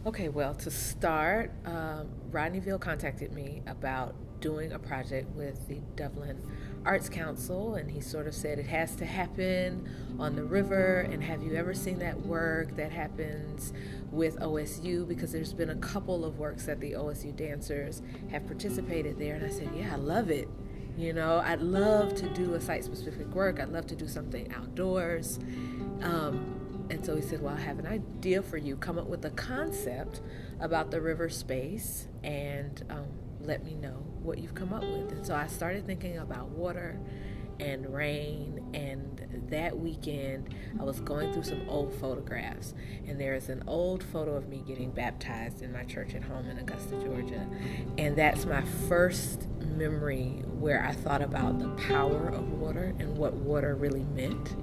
Okay, well, to start, Rodneyville contacted me about doing a project with the Dublin Arts Council, and he sort of said it has to happen on the river. And have you ever seen that work that happens with OSU? Because there's been a couple of works that the OSU dancers have participated there. And I said, yeah, I love it. I'd love to do a site specific work, I'd love to do something outdoors. And so he said, well, I have an idea for you. Come up with a concept about the river space and let me know what you've come up with. And so I started thinking about water and rain. And that weekend, I was going through some old photographs. And there is an old photo of me getting baptized in my church at home in Augusta, Georgia. And that's my first memory where I thought about the power of water and what water really meant.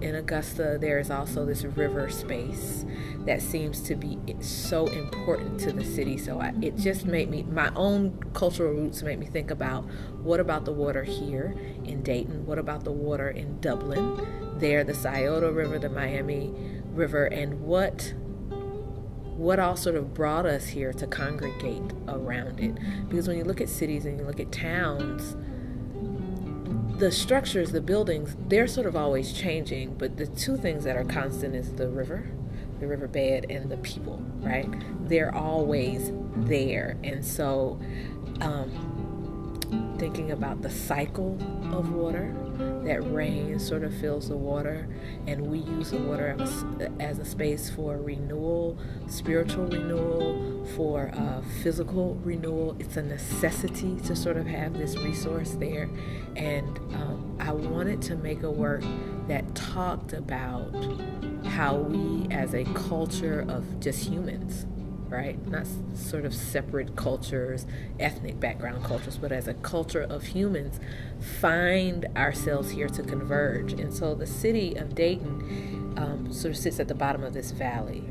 In Augusta, there is also this river space that seems to be so important to the city. So it just made me, my own cultural roots made me think about, what about the water here in Dayton? What about the water in Dublin? There, the Scioto River, the Miami River, and what all sort of brought us here to congregate around it. Because when you look at cities and you look at towns, the structures, the buildings, they're sort of always changing, but the two things that are constant is the riverbed, and the people, right? They're always there. And so thinking about the cycle of water, that rain sort of fills the water, and we use the water as a space for renewal, spiritual renewal, for physical renewal. It's a necessity to sort of have this resource there. And I wanted to make a work that talked about how we as a culture of just humans, right? Not sort of separate cultures, ethnic background cultures, but as a culture of humans, find ourselves here to converge. And so the city of Dayton sort of sits at the bottom of this valley,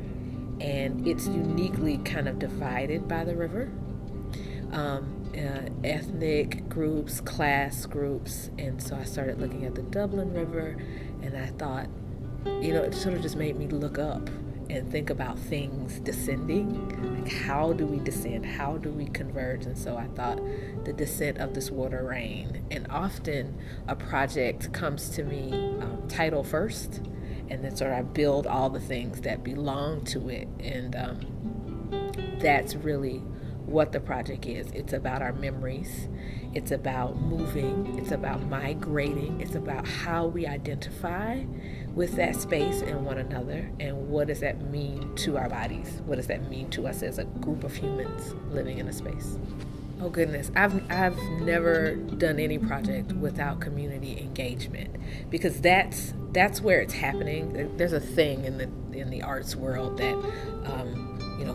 and it's uniquely kind of divided by the river. Ethnic groups, class groups, and so I started looking at the Dublin River, and I thought, it sort of just made me look up and think about things descending. Like, how do we descend? How do we converge? And so I thought the descent of this water rain. And often a project comes to me title first, and then sort of I build all the things that belong to it. And that's really what the project is. It's about our memories. It's about moving. It's about migrating. It's about how we identify with that space and one another, and what does that mean to our bodies? What does that mean to us as a group of humans living in a space? Oh goodness, I've never done any project without community engagement, because that's where it's happening. There's a thing in the arts world that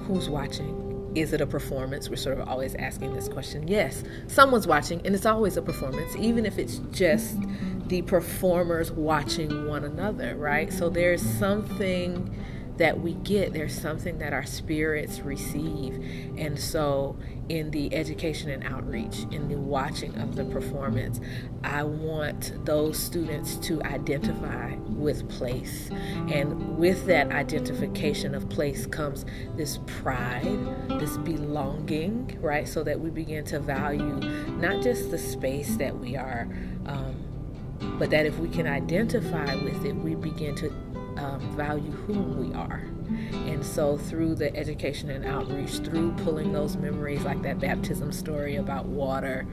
who's watching? Is it a performance? We're sort of always asking this question. Yes, someone's watching, and it's always a performance, even if it's just the performers watching one another, right? So there's something that we get, there's something that our spirits receive. And so in the education and outreach, in the watching of the performance, I want those students to identify with place. And with that identification of place comes this pride, this belonging, right? So that we begin to value not just the space that we are, but that if we can identify with it, we begin to value whom we are. And so through the education and outreach, through pulling those memories, like that baptism story about water,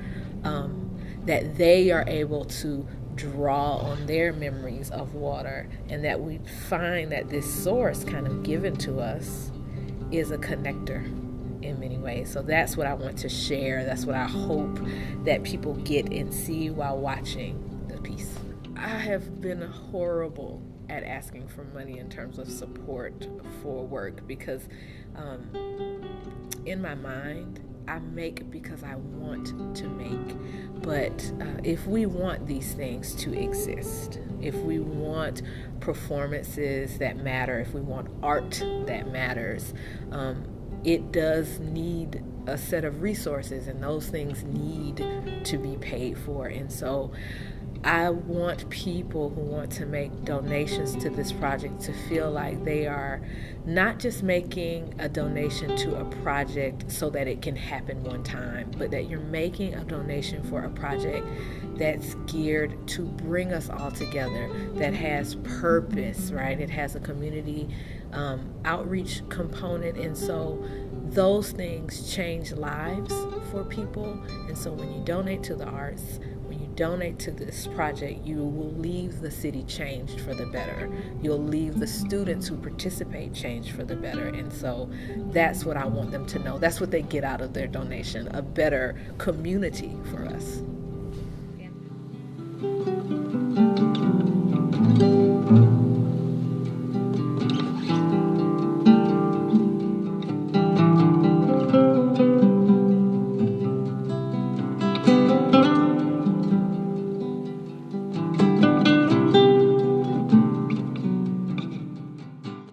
that they are able to draw on their memories of water, and that we find that this source kind of given to us is a connector in many ways. So that's what I want to share. That's what I hope that people get and see while watching the piece. I have been horrible at asking for money in terms of support for work, because in my mind, I make because I want to make. But if we want these things to exist, if we want performances that matter, if we want art that matters, it does need a set of resources, and those things need to be paid for. And so I want people who want to make donations to this project to feel like they are not just making a donation to a project so that it can happen one time, but that you're making a donation for a project that's geared to bring us all together, that has purpose, right? It has a community outreach component, and so those things change lives for people. And so when you donate to the arts, when you donate to this project, you will leave the city changed for the better. You'll leave the students who participate changed for the better. And so that's what I want them to know. That's what they get out of their donation, a better community for us.